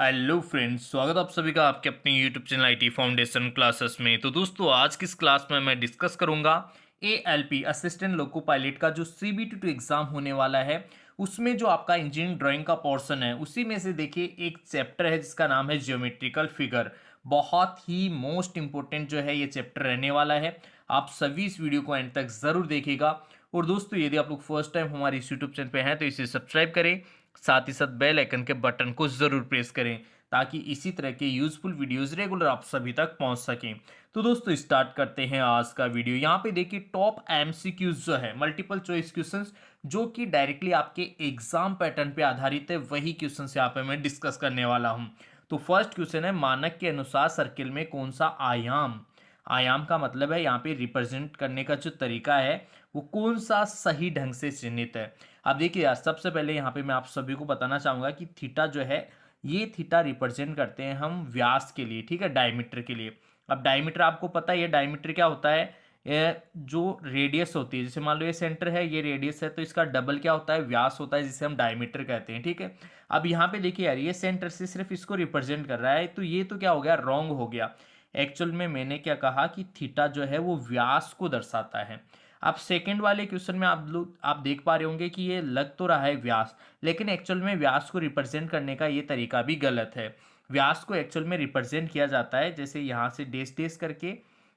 Hello friends, स्वागत है आप सभी का आपके अपने YouTube channel IT foundation classes में। तो दोस्तों, आज की इस क्लास में मैं डिस्कस करूंगा एएलपी असिस्टेंट लोको पायलट का जो सीबीटी एग्जाम होने वाला है। उसमें जो आपका इंजीनियरिंग ड्राइंग का पोर्शन है उसी में से देखिए एक चैप्टर है जिसका नाम है ज्योमेट्रिकल फिगर। बहुत ही मोस्ट इंपॉर्टेंट जो है ये चैप्टर रहने वाला है। आप सभी इस वीडियो को एंड तक जरूर देखिएगा। और दोस्तों, यदि आप लोग फर्स्ट टाइम हमारे इस यूट्यूब चैनल पे हैं तो इसे सब्सक्राइब करें, साथ ही साथ बेल आइकन के बटन को जरूर प्रेस करें ताकि इसी तरह के यूजफुल वीडियोस रेगुलर आप सभी तक पहुंच सकें। तो दोस्तों, स्टार्ट करते हैं आज का वीडियो। यहाँ पे देखिए टॉप एमसीक्यूज जो है, मल्टीपल चॉइस क्वेश्चंस, जो कि डायरेक्टली आपके एग्जाम पैटर्न पे आधारित है, वही क्वेश्चंस यहाँ पे मैं डिस्कस करने वाला हूँ। तो फर्स्ट क्वेश्चन है, मानक के अनुसार सर्किल में कौन सा आयाम, आयाम का मतलब है यहाँ पे रिप्रेजेंट करने का जो तरीका है वो कौन सा सही ढंग से चिन्हित है। अब देखिए यार, सबसे पहले यहाँ पे मैं आप सभी को बताना चाहूंगा कि थीटा जो है, ये थीटा रिप्रेजेंट करते हैं हम व्यास के लिए, ठीक है, डायमीटर के लिए। अब डायमीटर आपको पता है, ये डायमीटर क्या होता है, ये जो रेडियस होती है, जैसे मान लो ये सेंटर है, ये रेडियस है, तो इसका डबल क्या होता है, व्यास होता है, जिसे हम डायमीटर कहते हैं, ठीक है। अब यहाँ पे देखिए यार, ये सेंटर से सिर्फ इसको रिप्रेजेंट कर रहा है, तो ये तो क्या हो गया, रॉन्ग हो गया। एक्चुअल में मैंने क्या कहा कि थीटा जो है वो व्यास को दर्शाता है। अब सेकंड वाले क्वेश्चन में आप देख पा रहे होंगे कि ये लग तो रहा है व्यास, लेकिन एक्चुअल में व्यास को रिप्रेजेंट करने का ये तरीका भी गलत है। व्यास को एक्चुअल में रिप्रेजेंट किया जाता है जैसे यहाँ से डेस डेस करके,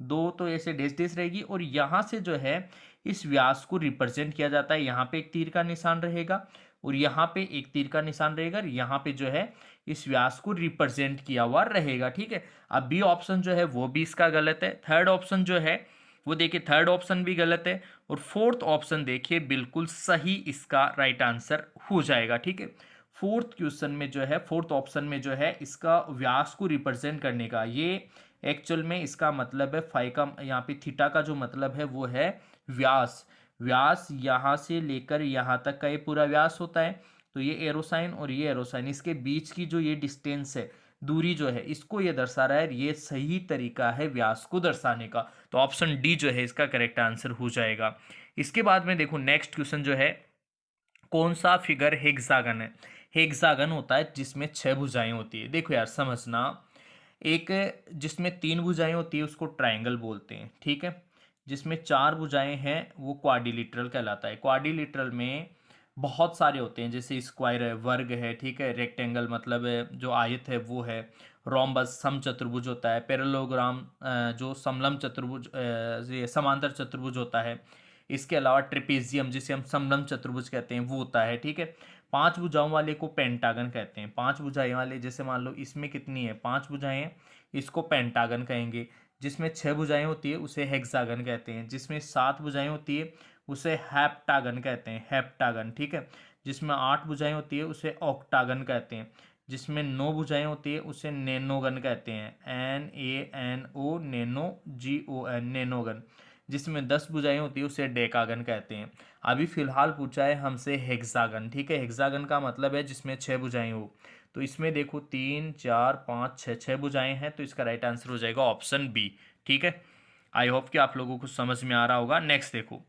दो तो ऐसे डेस डेस रहेगी, और यहाँ से जो है इस व्यास को रिप्रेजेंट किया जाता है। यहाँ पे एक तीर का निशान रहेगा और यहाँ पे एक तीर का निशान रहेगा, और यहाँ पे जो है इस व्यास को रिप्रेजेंट किया हुआ रहेगा, ठीक है। अब बी ऑप्शन जो है वो भी इसका गलत है। थर्ड ऑप्शन जो है वो देखिए, थर्ड ऑप्शन भी गलत है। और फोर्थ ऑप्शन देखिए बिल्कुल सही इसका राइट आंसर हो जाएगा, ठीक है। फोर्थ क्वेश्चन में जो है, फोर्थ ऑप्शन में जो है इसका व्यास को रिप्रेजेंट करने का, ये एक्चुअल में इसका मतलब है फाई का, यहाँ पे थीटा का जो मतलब है वो है व्यास। व्यास यहाँ से लेकर यहाँ तक का ये पूरा व्यास होता है। तो ये एरोसाइन और ये एरोसाइन, इसके बीच की जो ये डिस्टेंस है, दूरी जो है, इसको ये दर्शा रहा है। ये सही तरीका है व्यास को दर्शाने का। तो ऑप्शन डी जो है इसका करेक्ट आंसर हो जाएगा। इसके बाद में देखो नेक्स्ट क्वेश्चन जो है, कौन सा फिगर हेक्सागन है। हेक्सागन होता है जिसमें 6 भुजाएं होती है। देखो यार समझना, एक जिसमें 3 भुजाएं होती है उसको ट्राइंगल बोलते हैं, ठीक है। जिसमें 4 भुजाएं हैं वो क्वाड्रिलेटरल कहलाता है। क्वाड्रिलेटरल में बहुत सारे होते हैं, जैसे स्क्वायर है, वर्ग है, ठीक है, रेक्टेंगल मतलब जो आयत है वो है, रोम्बस समचतुर्भुज होता है, पैरेललोग्राम जो समलंब चतुर्भुज ये समांतर चतुर्भुज होता है। इसके अलावा ट्रेपेजियम जिसे हम समलंब चतुर्भुज कहते हैं वो होता है, ठीक है। 5 भुजाओं वाले को पेंटागन कहते हैं। 5 भुजाएं वाले, जैसे मान लो इसमें कितनी है, 5 भुजाएं, इसको पेंटागन कहेंगे। जिसमें 6 भुजाएं होती है उसे हेक्सागन कहते हैं। जिसमें 7 भुजाएं होती है उसे हेप्टागन कहते हैं, हेप्टागन, ठीक है। जिसमें 8 भुजाएं होती है उसे ऑक्टागन कहते हैं। जिसमें 9 भुजाएं होती है उसे नेनोगन कहते हैं, NANO, नैनो, GON, नैनोगन। जिसमें 10 भुजाएं होती है उसे डेकागन कहते हैं। अभी फिलहाल पूछा है हमसे हेक्सागन, ठीक है। हेक्सागन का मतलब है जिसमें 6 भुजाएं हो। तो इसमें देखो 3 4 5 6, 6 भुजाएं हैं, तो इसका राइट आंसर हो जाएगा ऑप्शन बी, ठीक है। आई होप कि आप लोगों को समझ में आ रहा होगा। नेक्स्ट देखो,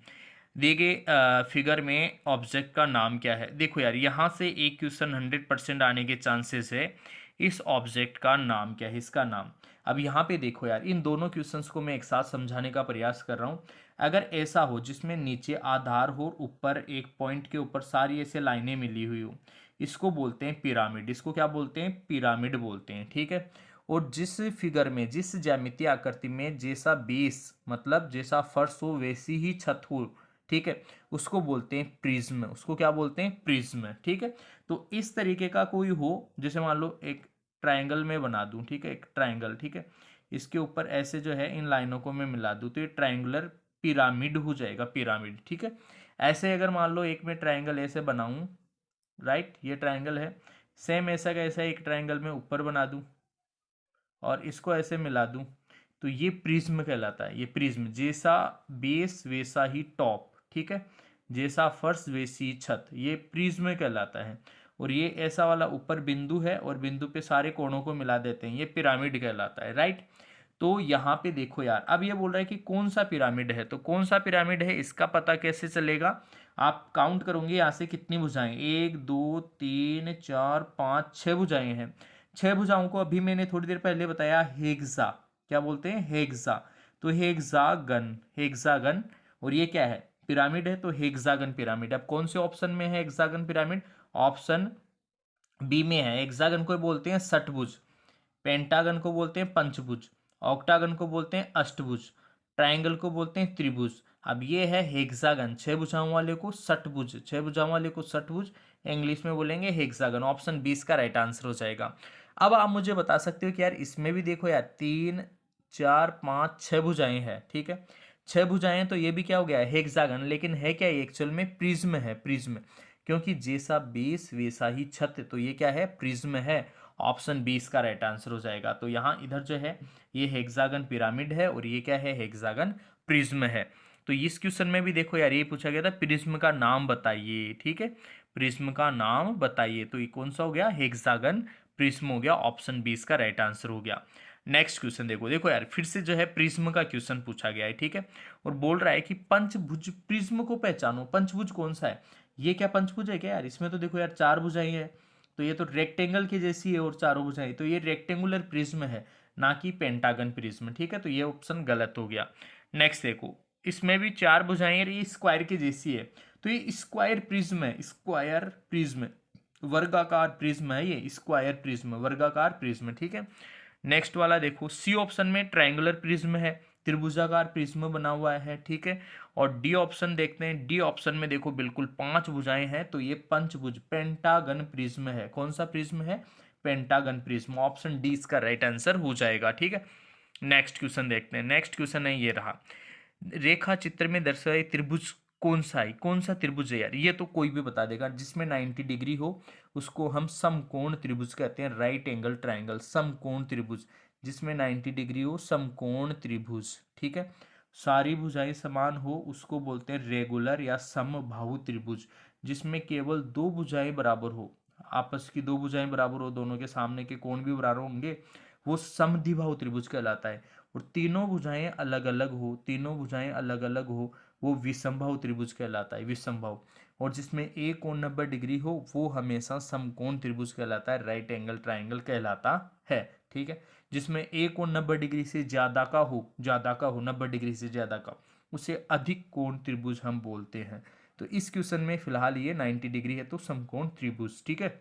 देखिए फिगर में ऑब्जेक्ट का नाम क्या है। देखो यार, यहाँ से एक क्वेश्चन 100% आने के चांसेस है। इस ऑब्जेक्ट का नाम क्या है, इसका नाम। अब यहाँ पे देखो यार, इन दोनों क्वेश्चंस को मैं एक साथ समझाने का प्रयास कर रहा हूँ। अगर ऐसा हो जिसमें नीचे आधार हो और ऊपर एक पॉइंट के ऊपर सारी ऐसे लाइनें मिली हुई हो, इसको बोलते हैं पिरामिड। इसको क्या बोलते हैं, पिरामिड बोलते हैं, ठीक है। और जिस फिगर में, जिस ज्यामितीय आकृति में जैसा बेस मतलब जैसा फर्श हो वैसी ही छत हो, ठीक है, उसको बोलते हैं प्रिज्म। उसको क्या बोलते हैं, प्रिज्म, ठीक है। तो इस तरीके का कोई हो, जैसे मान लो एक ट्रायंगल में बना दूं, ठीक है, एक ट्रायंगल, ठीक है। इसके ऊपर ऐसे जो है इन लाइनों को मैं मिला दूं तो ये ट्रायंगुलर पिरामिड हो जाएगा, पिरामिड, ठीक है। ऐसे अगर मान लो एक मैं ट्रायंगल ऐसे बनाऊं, राइट, ये ट्रायंगल है, सेम ऐसा का ऐसा एक ट्रायंगल में ऊपर बना दूं और इसको ऐसे मिला दूं, तो ये प्रिज्म कहलाता है। ये प्रिज्म, जैसा बेस वैसा ही टॉप, ठीक है, जैसा फर्श वैसी छत, ये प्रिज्म कहलाता है। और ये ऐसा वाला ऊपर बिंदु है और बिंदु पे सारे कोणों को मिला देते हैं, ये पिरामिड कहलाता है, राइट। तो यहाँ पे देखो यार, अब ये बोल रहा है कि कौन सा पिरामिड है, तो कौन सा पिरामिड है इसका पता कैसे चलेगा। आप काउंट करोगे यहाँ से कितनी भुजाएं, 1 2 3 4 5 6 भुजाएं हैं। छह भुजाओं को अभी मैंने थोड़ी देर पहले बताया हेक्सा, क्या बोलते हैं, हेक्सा। तो हेक्सागन, हेक्सागन। और ये क्या है, पिरामिड है, तो हेक्सागन पिरामिड। अब कौन से ऑप्शन में है हेक्सागन पिरामिड, ऑप्शन बी में है। हेक्सागन को बोलते हैं षटभुज, पेंटागन को बोलते हैं पंचभुज, ऑक्टागन को बोलते हैं अष्टभुज, ट्रायंगल को बोलते हैं त्रिभुज। अब ये है हेक्सागन, छह भुजाओं वाले को षटभुज, छह भुजाओं वाले को षटभुज, इंग्लिश में बोलेंगे हेक्सागन। ऑप्शन 20 का राइट आंसर हो जाएगा। अब आप मुझे बता सकते हो कि यार इसमें भी देखो यार, 3 4 5 6 भुजाएं हैं, ठीक है, छह भुजाएं, तो ये भी क्या हो गया, हेक्सागन। लेकिन है क्या, एक्चुअल में प्रिज्म है, प्रिज्म। क्योंकि जैसा बेस वैसा ही छत, तो ये क्या है, प्रिज्म है। ऑप्शन 20 का राइट आंसर हो जाएगा। तो यहाँ इधर जो है ये हेक्सागन पिरामिड है और ये क्या है, हेक्सागन प्रिज्म है। तो इस क्वेश्चन में भी देखो यार, ये पूछा गया था प्रिज्म का नाम बताइए, ठीक है, प्रिज्म का नाम बताइए। तो ये कौन सा हो गया, हेक्सागन प्रिज्म हो गया। ऑप्शन 20 का राइट आंसर हो गया। नेक्स्ट क्वेश्चन देखो, देखो यार फिर से जो है प्रिज्म का क्वेश्चन पूछा गया है, ठीक है, और बोल रहा है कि पंचभुज प्रिज्म को पहचानो। पंचभुज कौन सा है, ये क्या पंचभुज है क्या यार, इसमें तो देखो यार चार भुजाएं हैं, तो ये तो रेक्टेंगल की जैसी है और चारों भुजाएं, तो ये रेक्टेंगुलर प्रिज्म है, ना कि पेंटागन प्रिज्म, ठीक है, तो ये ऑप्शन गलत हो गया। नेक्स्ट देखो, इसमें भी चार भुजाएं हैं, ये स्क्वायर की जैसी है, तो ये स्क्वायर प्रिज्म है, स्क्वायर प्रिज्म, वर्गाकार प्रिज्म है, ये स्क्वायर प्रिज्म, वर्गाकार प्रिज्म, ठीक है। नेक्स्ट वाला देखो, सी ऑप्शन में ट्रायंगुलर प्रिज्म है, त्रिभुजाकार प्रिज्म बना हुआ है, ठीक है। और डी ऑप्शन देखते हैं, डी ऑप्शन में देखो बिल्कुल पांच भुजाएं हैं, तो ये पंचभुज पेंटागन प्रिज्म है। कौन सा प्रिज्म है, पेंटागन प्रिज्म। ऑप्शन डी इसका राइट आंसर हो जाएगा, ठीक है। नेक्स्ट क्वेश्चन देखते हैं, नेक्स्ट क्वेश्चन है ये रहा, रेखा चित्र में दर्शाए त्रिभुज कौन सा है, कौन सा त्रिभुज है यार, ये तो कोई भी बता देगा, जिसमें 90 डिग्री हो उसको हम समकोण त्रिभुज कहते हैं, राइट एंगल ट्रायंगल, समकोण त्रिभुज, जिसमें 90 डिग्री हो समकोण त्रिभुज, ठीक है। सारी भुजाएं समान हो उसको बोलते हैं रेगुलर या समबाहु त्रिभुज, जिसमें केवल दो भुजाएं बराबर हो, आपस की दो भुजाएं बराबर हो, दोनों के सामने के कोण भी बराबर होंगे, वो समद्विबाहु त्रिभुज कहलाता है। और तीनों भुजाएं अलग अलग हो, तीनों भुजाएं अलग अलग हो, वो विषमबाहु त्रिभुज कहलाता है, विषमबाहु। और जिसमें एक कोण 90 डिग्री हो वो हमेशा समकोण त्रिभुज कहलाता है, राइट एंगल ट्रायंगल कहलाता है, ठीक है। जिसमें एक कोण 90 डिग्री से ज्यादा का हो, ज्यादा का हो, 90 डिग्री से ज्यादा का, उसे अधिक कोण त्रिभुज हम बोलते हैं। तो इस क्वेश्चन में फिलहाल ये 90 डिग्री है, तो समकोण त्रिभुज, ठीक है।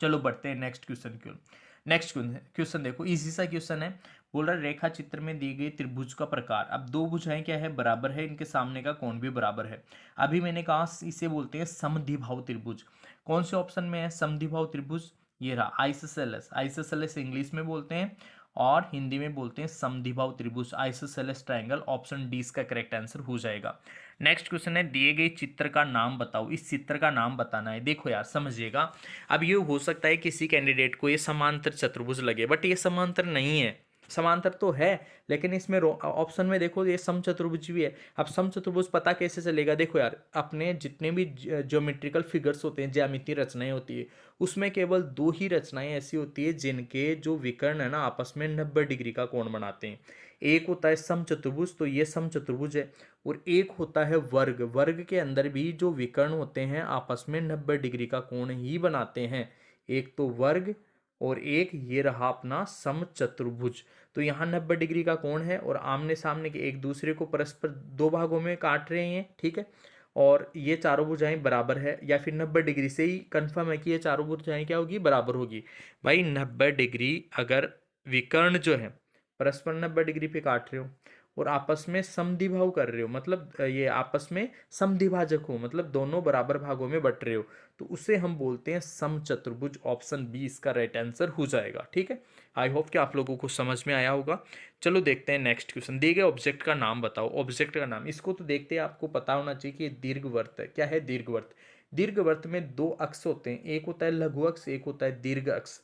चलो बढ़ते हैं नेक्स्ट क्वेश्चन की ओर। नेक्स्ट क्वेश्चन देखो, इजी सा क्वेश्चन है, बोल रहा है रेखा चित्र में दी गई त्रिभुज का प्रकार। अब दो भुजाएं क्या है, बराबर है, इनके सामने का कोण भी बराबर है। अभी मैंने कहा इसे बोलते हैं समद्विबाहु त्रिभुज। कौन से ऑप्शन में है समद्विबाहु त्रिभुज, ये रहा आइसोसेलेस, आइसोसेलेस इंग्लिश में बोलते हैं और हिंदी में बोलते हैं समद्विबाहु त्रिभुज, आइसोसेलेस ट्रायंगल। ऑप्शन डी इसका करेक्ट आंसर हो जाएगा। नेक्स्ट क्वेश्चन है, दिए गए चित्र का नाम बताओ, इस चित्र का नाम बताना है। देखो यार समझिएगा, अब ये हो सकता है किसी कैंडिडेट को ये समांतर चतुर्भुज लगे, बट ये समांतर नहीं है, समांतर तो है, लेकिन इसमें ऑप्शन में देखो ये समचतुर्भुज भी है। अब समचतुर्भुज पता कैसे चलेगा, देखो यार अपने जितने भी ज्योमेट्रिकल फिगर्स होते हैं, ज्यामितीय रचनाएं होती है, उसमें केवल दो ही रचनाएं ऐसी होती है जिनके जो विकर्ण है ना आपस में 90 डिग्री का कोण बनाते हैं। एक होता है समचतुर्भुज, तो ये समचतुर्भुज है, और एक होता है वर्ग, वर्ग के अंदर भी जो विकर्ण होते हैं आपस में 90 डिग्री का कोण ही बनाते हैं। एक तो वर्ग और एक ये रहा अपना समचतुर्भुज। तो यहाँ 90 डिग्री का कोण है और आमने सामने के एक दूसरे को परस्पर दो भागों में काट रहे हैं, ठीक है। और ये चारों भुजाएं बराबर है, या फिर 90 डिग्री से ही कंफर्म है कि ये चारों भुजाएं क्या होगी, बराबर होगी। भाई 90 डिग्री अगर विकर्ण जो है परस्पर 90 डिग्री पे काट रहे हो और आपस में समद्विभाव कर रहे हो, मतलब ये आपस में समद्विभाजक हो, मतलब दोनों बराबर भागों में बट रहे हो, तो उसे हम बोलते हैं समचतुर्भुज। ऑप्शन बी इसका राइट आंसर हो जाएगा, ठीक है। आई होप कि आप लोगों को समझ में आया होगा। चलो देखते हैं नेक्स्ट क्वेश्चन, दिए गए ऑब्जेक्ट का नाम बताओ। ऑब्जेक्ट का नाम, इसको तो देखते हैं आपको पता होना चाहिए कि दीर्घवृत्त है। क्या है, दीर्घवृत्त। दीर्घवृत्त में दो अक्ष होते हैं, एक होता है लघु अक्ष, एक होता है दीर्घ अक्ष।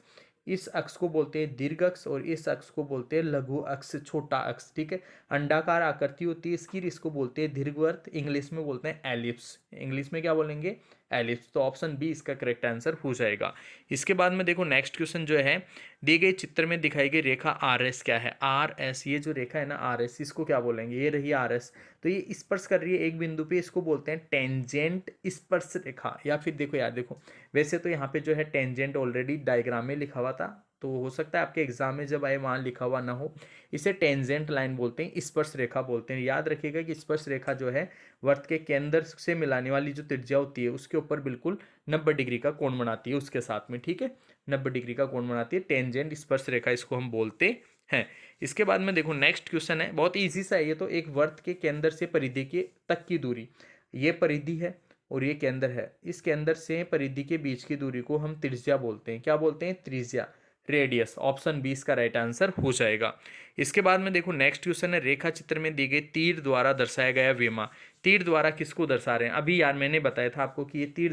इस अक्ष को बोलते हैं दीर्घ अक्ष और इस अक्ष को बोलते हैं लघु अक्ष, छोटा अक्ष, ठीक है। अंडाकार आकृति होती है इसकी, इसको बोलते हैं दीर्घवृत्त, इंग्लिश में बोलते हैं एलिप्स, इंग्लिश में क्या बोलेंगे, एलिप्स। तो ऑप्शन बी इसका करेक्ट आंसर हो जाएगा। इसके बाद में देखो नेक्स्ट क्वेश्चन जो है, दिए गए चित्र में दिखाई गई रेखा आर एस क्या है। आर एस, ये जो रेखा है ना आर एस, इसको क्या बोलेंगे, ये रही आर एस। तो ये स्पर्श कर रही है एक बिंदु पे, इसको बोलते हैं टेंजेंट स्पर्श रेखा। या फिर देखो यार, देखो वैसे तो यहाँ पे जो है टेंजेंट ऑलरेडी डायग्राम में लिखा हुआ था, तो हो सकता है आपके एग्जाम में जब आए वहाँ लिखा हुआ ना हो। इसे टेंजेंट लाइन बोलते हैं, स्पर्श रेखा बोलते हैं। याद रखिएगा कि स्पर्श रेखा जो है वर्त के केंद्र से मिलाने वाली जो त्रिज्या होती है उसके ऊपर बिल्कुल 90 डिग्री का कोण बनाती है उसके साथ में, ठीक है। 90 डिग्री का कोण बनाती है, टेंजेंट स्पर्श रेखा इसको हम बोलते हैं। इसके बाद में देखो नेक्स्ट क्वेश्चन है, बहुत ईजी सा है ये तो। एक वर्त के केंद्र से परिधि के तक की दूरी, ये परिधि है और ये केंद्र है, इस केंद्र से परिधि के बीच की दूरी को हम त्रिज्या बोलते हैं। क्या बोलते हैं? त्रिज्या, रेडियस। ऑप्शन 20 का राइट आंसर हो जाएगा। इसके बाद में देखो नेक्स्ट क्वेश्चन है, रेखा चित्र में दी गई तीर द्वारा दर्शाया गया विमा। तीर द्वारा किसको दर्शा रहे हैं? अभी यार मैंने बताया था आपको कि ये तीर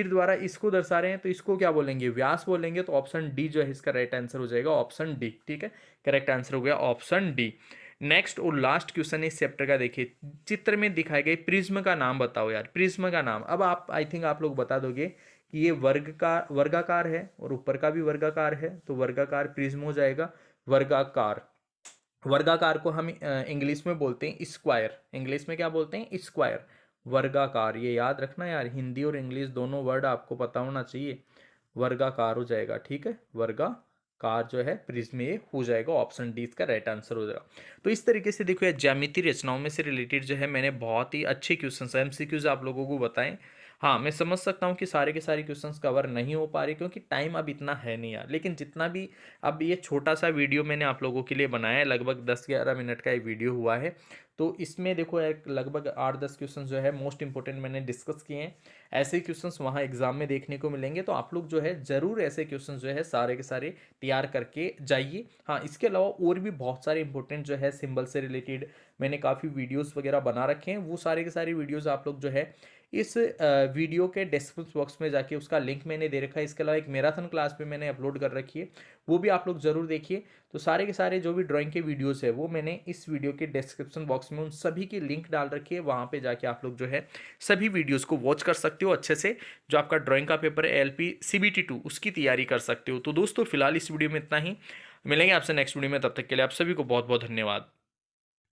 द्वारा इसको दर्शा रहे हैं, तो इसको क्या बोलेंगे? व्यास बोलेंगे। तो ऑप्शन डी जो है इसका राइट आंसर हो जाएगा, ऑप्शन डी, ठीक है। करेक्ट आंसर हो गया ऑप्शन डी। नेक्स्ट और लास्ट क्वेश्चन इस चैप्टर का देखिए, चित्र में दिखाए गए प्रिज्म का नाम बताओ यार। प्रिज्म का नाम अब आप आई थिंक आप लोग बता दोगे कि ये वर्गाकार है और ऊपर का भी वर्गाकार है, तो वर्गाकार प्रिज्म हो जाएगा। वर्गाकार, वर्गाकार को हम इंग्लिश में बोलते हैं स्क्वायर। इंग्लिश में क्या बोलते हैं? स्क्वायर, वर्गाकार। ये याद रखना यार, हिंदी और इंग्लिश दोनों वर्ड आपको पता होना चाहिए। वर्गाकार हो जाएगा, ठीक है। वर्गाकार जो है प्रिज्म, ये हो जाएगा ऑप्शन डी इसका राइट आंसर हो जाएगा। तो इस तरीके से देखो, ज्यामितीय रचनाओं में से रिलेटेड जो है मैंने बहुत ही अच्छे क्वेश्चन एमसीक्यूज आप लोगों को बताएं। हाँ, मैं समझ सकता हूँ कि सारे के सारे क्वेश्चंस कवर नहीं हो पा रहे क्योंकि टाइम अब इतना है नहीं यार, लेकिन जितना भी अब ये छोटा सा वीडियो मैंने आप लोगों के लिए बनाया है, लगभग 10-11 मिनट का ये वीडियो हुआ है, तो इसमें देखो एक लगभग 8-10 क्वेश्चन जो है मोस्ट इंपॉर्टेंट मैंने डिस्कस किए हैं। ऐसे क्वेश्चंस वहाँ एग्जाम में देखने को मिलेंगे, तो आप लोग जो है ज़रूर ऐसे क्वेश्चन जो है सारे के सारे तैयार करके जाइए। हाँ, इसके अलावा और भी बहुत सारे इंपॉर्टेंट जो है सिंबल से रिलेटेड मैंने काफ़ी वीडियोस वगैरह बना रखे हैं, वो सारे के सारे वीडियोस आप लोग जो है इस वीडियो के डिस्क्रिप्शन बॉक्स में जाके उसका लिंक मैंने दे रखा है। इसके अलावा एक मैराथन क्लास भी मैंने अपलोड कर रखी है, वो भी आप लोग ज़रूर देखिए। तो सारे के सारे जो भी ड्राइंग के वीडियोस है वो मैंने इस वीडियो के डिस्क्रिप्शन बॉक्स में उन सभी की लिंक डाल रखी है, वहाँ पे जाके आप लोग जो है सभी वीडियोस को वॉच कर सकते हो अच्छे से। जो आपका ड्राइंग का पेपर है LP CBT 2 उसकी तैयारी कर सकते हो। तो दोस्तों फिलहाल इस वीडियो में इतना ही, मिलेंगे आपसे नेक्स्ट वीडियो में, तब तक के लिए आप सभी को बहुत बहुत धन्यवाद।